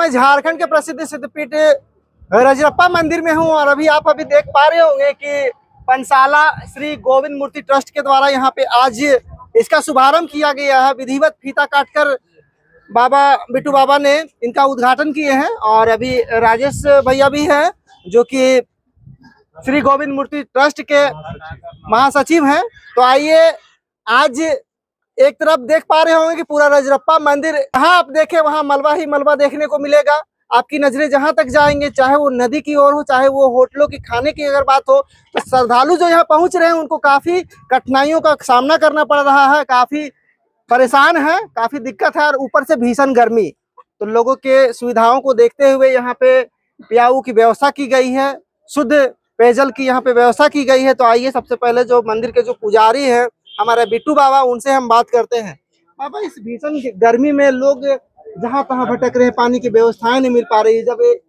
मैं झारखंड के प्रसिद्ध सिद्धपीठ रजरप्पा मंदिर में हूं और अभी देख पा रहे होंगे कि पंसाला श्री गोविंद मूर्ति ट्रस्ट के द्वारा यहाँ पे आज इसका शुभारंभ किया गया है। विधिवत फीता काटकर बाबा बिट्टू बाबा ने इनका उद्घाटन किए हैं और अभी राजेश भैया भी हैं जो कि श्री गोविंद मूर्ति ट्रस्ट के महासचिव हैं। तो आइए, आज एक तरफ देख पा रहे होंगे कि पूरा रजरप्पा मंदिर, जहाँ आप देखें वहाँ मलबा ही मलबा देखने को मिलेगा। आपकी नजरें जहां तक जाएंगे, चाहे वो नदी की ओर हो, चाहे वो होटलों की खाने की अगर बात हो, तो श्रद्धालु जो यहाँ पहुंच रहे हैं उनको काफी कठिनाइयों का सामना करना पड़ रहा है, काफी परेशान है, काफी दिक्कत है और ऊपर से भीषण गर्मी। तो लोगों के सुविधाओं को देखते हुए यहाँ पे पियाऊ की व्यवस्था की गई है, शुद्ध पेयजल की यहाँ पे व्यवस्था की गई है। तो आइए, सबसे पहले जो मंदिर के जो पुजारी हैं हमारे बिट्टू बाबा, उनसे हम बात करते हैं। बाबा, इस भीषण गर्मी में लोग जहां तहां भटक रहे हैं, पानी की व्यवस्थाएं नहीं मिल पा रही। जब एक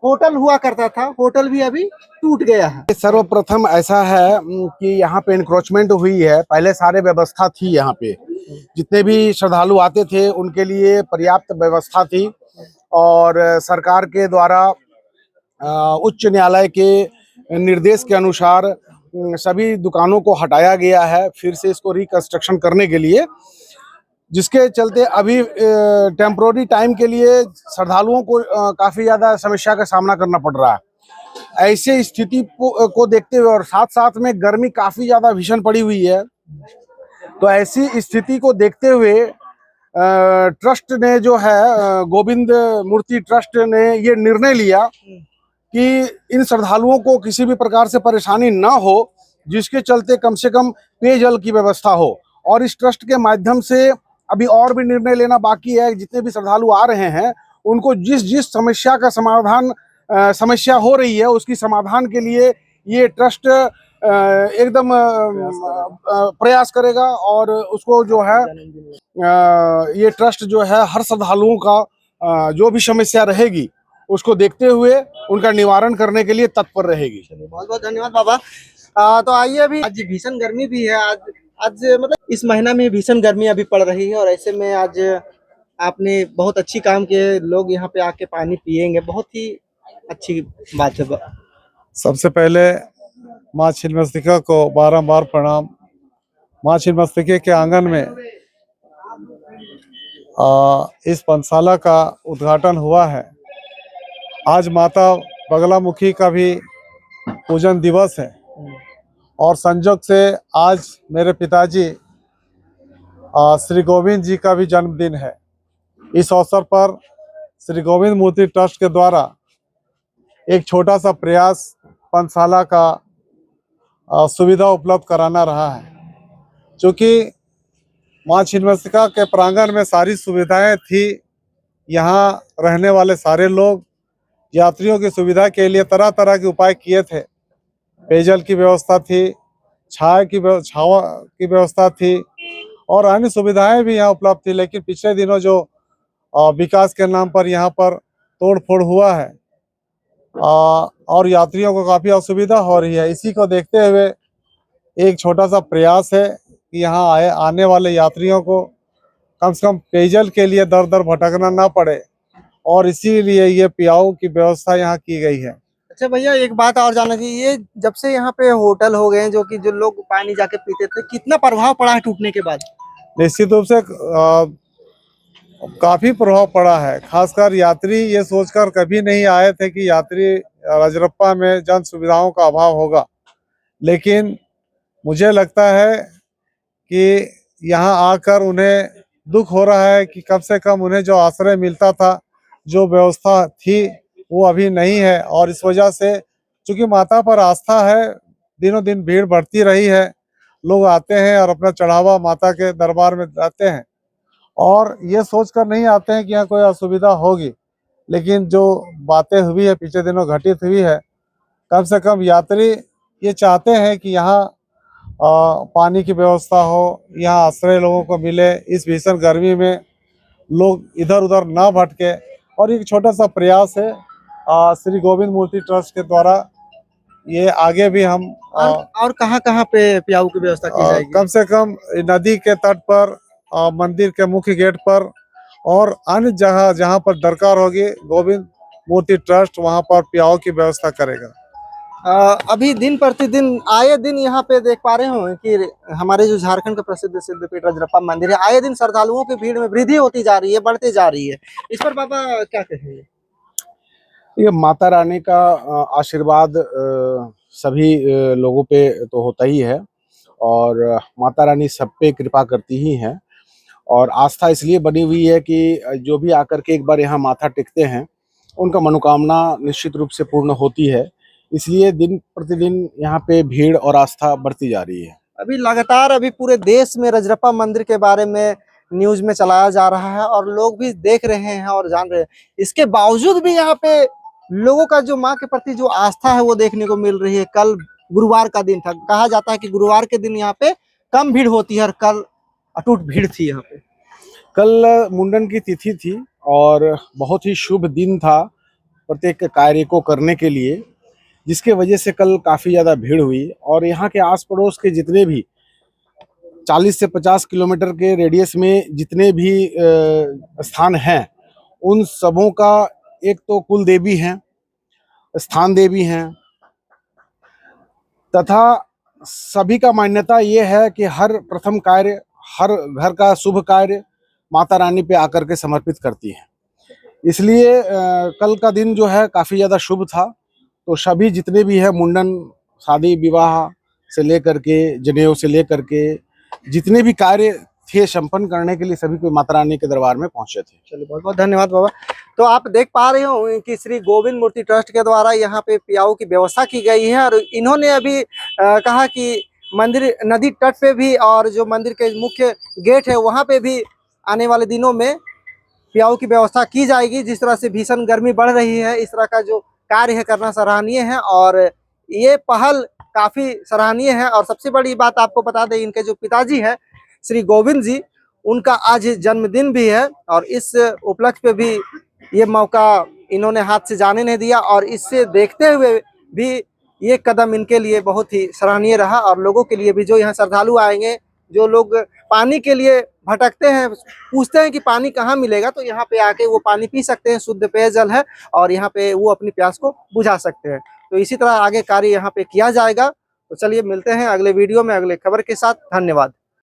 होटल हुआ करता था, होटल भी अभी टूट गया है। सर्वप्रथम ऐसा है कि यहाँ पे इंक्रोचमेंट हुई है। पहले सारे व्यवस्था थी, यहाँ पे जितने भी श्रद्धालु आते थे उनके लिए पर्याप्त व्यवस्था थी और सरकार के द्वारा उच्च न्यायालय के निर्देश के अनुसार सभी दुकानों को हटाया गया है, फिर से इसको रिकंस्ट्रक्शन करने के लिए, जिसके चलते अभी टेम्पोररी टाइम के लिए श्रद्धालुओं को काफ़ी ज़्यादा समस्या का सामना करना पड़ रहा है। ऐसे स्थिति को देखते हुए और साथ साथ में गर्मी काफ़ी ज़्यादा भीषण पड़ी हुई है, तो ऐसी स्थिति को देखते हुए ट्रस्ट ने जो है, गोविंद मूर्ति ट्रस्ट ने ये निर्णय लिया कि इन श्रद्धालुओं को किसी भी प्रकार से परेशानी ना हो, जिसके चलते कम से कम पेयजल की व्यवस्था हो। और इस ट्रस्ट के माध्यम से अभी और भी निर्णय लेना बाकी है। जितने भी श्रद्धालु आ रहे हैं उनको जिस समस्या का समस्या हो रही है उसकी समाधान के लिए ये ट्रस्ट एकदम प्रयास करेगा और उसको जो है, ये ट्रस्ट जो है हर श्रद्धालुओं का जो भी समस्या रहेगी उसको देखते हुए उनका निवारण करने के लिए तत्पर रहेगी। बहुत बहुत धन्यवाद बाबा। तो आइए, अभी आज भीषण गर्मी भी है। आज मतलब इस महीना में भीषण गर्मी अभी पड़ रही है और ऐसे में आज आपने बहुत अच्छी काम किए, लोग यहाँ पे आके पानी पिएंगे, बहुत ही अच्छी बात है। सबसे पहले माँ छिन्नमस्तिका को बारंबार प्रणाम। माँ छिन्नमस्तिका के आंगन में इस पंसाला का उद्घाटन हुआ है। आज माता बगलामुखी का भी पूजन दिवस है और संयोग से आज मेरे पिताजी श्री गोविंद जी का भी जन्मदिन है। इस अवसर पर श्री गोविंद मूर्ति ट्रस्ट के द्वारा एक छोटा सा प्रयास पंसाला का सुविधा उपलब्ध कराना रहा है। क्योंकि माँ छिन्नमस्तिका के प्रांगण में सारी सुविधाएं थी, यहाँ रहने वाले सारे लोग यात्रियों की सुविधा के लिए तरह तरह के उपाय किए थे। पेयजल की व्यवस्था थी, छाया की व्यवस्था थी और अन्य सुविधाएं भी यहाँ उपलब्ध थी। लेकिन पिछले दिनों जो विकास के नाम पर यहाँ पर तोड़फोड़ हुआ है और यात्रियों को काफ़ी असुविधा हो रही है। इसी को देखते हुए एक छोटा सा प्रयास है कि यहाँ आने वाले यात्रियों को कम से कम पेयजल के लिए दर दर भटकना ना पड़े और इसीलिए ये पियाऊ की व्यवस्था यहाँ की गई है। अच्छा भैया, एक बात और जानना चाहिए, ये जब से यहाँ पे होटल हो गए हैं, जो लोग पानी जाके पीते थे, कितना प्रभाव पड़ा है टूटने के बाद? निश्चित रूप से काफी प्रभाव पड़ा है। खासकर यात्री ये सोचकर कभी नहीं आए थे कि यात्री रजरप्पा में जन सुविधाओं का अभाव होगा, लेकिन मुझे लगता है कि यहाँ आकर उन्हें दुख हो रहा है कि कम से कम उन्हें जो आश्रय मिलता था, जो व्यवस्था थी, वो अभी नहीं है। और इस वजह से चूंकि माता पर आस्था है, दिनों दिन भीड़ बढ़ती रही है, लोग आते हैं और अपना चढ़ावा माता के दरबार में जाते हैं और ये सोचकर नहीं आते हैं कि यहाँ कोई असुविधा होगी। लेकिन जो बातें हुई है, पिछले दिनों घटित हुई है, कम से कम यात्री ये चाहते हैं कि यहाँ पानी की व्यवस्था हो, यहाँ आश्रय लोगों को मिले, इस भीषण गर्मी में लोग इधर उधर ना भटके। और एक छोटा सा प्रयास है श्री गोविंद मूर्ति ट्रस्ट के द्वारा, ये आगे भी हम और कहाँ पे पियाऊ की व्यवस्था की जाएगी? कम से कम नदी के तट पर, मंदिर के मुख्य गेट पर और अन्य जगह जहाँ पर दरकार होगी गोविंद मूर्ति ट्रस्ट वहाँ पर पियाओ की व्यवस्था करेगा। अभी दिन प्रतिदिन आए दिन यहाँ पे देख पा रहे हो कि हमारे जो झारखंड का प्रसिद्ध सिद्धपीठ रजरप्पा मंदिर है, आए दिन श्रद्धालुओं की भीड़ में वृद्धि होती जा रही है, बढ़ती जा रही है। इस पर बाबा क्या कहेंगे? ये माता रानी का आशीर्वाद सभी लोगों पे तो होता ही है और माता रानी सब पे कृपा करती ही है और आस्था इसलिए बनी हुई है कि जो भी आकर के एक बार यहाँ माथा टेकते हैं उनका मनोकामना निश्चित रूप से पूर्ण होती है, इसलिए दिन प्रतिदिन यहाँ पे भीड़ और आस्था बढ़ती जा रही है। अभी लगातार अभी पूरे देश में रजरप्पा मंदिर के बारे में न्यूज में चलाया जा रहा है और लोग भी देख रहे हैं और जान रहे हैं। इसके बावजूद भी यहाँ पे लोगों का जो माँ के प्रति जो आस्था है वो देखने को मिल रही है। कल गुरुवार का दिन था, कहा जाता है कि गुरुवार के दिन यहाँ पे कम भीड़ होती है और कल अटूट भीड़ थी यहाँ पे। कल मुंडन की तिथि थी और बहुत ही शुभ दिन था प्रत्येक कार्य को करने के लिए, जिसके वजह से कल काफ़ी ज़्यादा भीड़ हुई और यहाँ के आस पड़ोस के जितने भी 40 से 50 किलोमीटर के रेडियस में जितने भी स्थान हैं उन सबों का एक तो कुल देवी हैं, स्थान देवी हैं तथा सभी का मान्यता ये है कि हर प्रथम कार्य, हर घर का शुभ कार्य माता रानी पे आकर के समर्पित करती है। इसलिए कल का दिन जो है काफ़ी ज़्यादा शुभ था, तो सभी जितने भी है मुंडन, शादी विवाह से लेकर के जनेऊ से लेकर के जितने भी कार्य थे संपन्न करने के लिए सभी कोई माता रानी के दरबार में पहुंचे थे। चलिए बहुत बहुत धन्यवाद बाबा। तो आप देख पा रहे हो कि श्री गोविंद मूर्ति ट्रस्ट के द्वारा यहाँ पे पियाओ की व्यवस्था की गई है और इन्होंने अभी कहा कि मंदिर नदी तट पे भी और जो मंदिर के मुख्य गेट है वहाँ पे भी आने वाले दिनों में पियाओ की व्यवस्था की जाएगी। जिस तरह से भीषण गर्मी बढ़ रही है, इस तरह का जो कार्य है करना सराहनीय है और ये पहल काफी सराहनीय है। और सबसे बड़ी बात आपको बता दें, इनके जो पिताजी है श्री गोविंद जी, उनका आज जन्मदिन भी है और इस उपलक्ष्य पे भी ये मौका इन्होंने हाथ से जाने नहीं दिया और इससे देखते हुए भी ये कदम इनके लिए बहुत ही सराहनीय रहा। और लोगों के लिए भी, जो यहाँ श्रद्धालु आएंगे, जो लोग पानी के लिए भटकते हैं, पूछते हैं कि पानी कहाँ मिलेगा, तो यहाँ पे आके वो पानी पी सकते हैं, शुद्ध पेयजल है और यहाँ पे वो अपनी प्यास को बुझा सकते हैं। तो इसी तरह आगे कार्य यहाँ पे किया जाएगा। तो चलिए मिलते हैं अगले वीडियो में अगले खबर के साथ। धन्यवाद।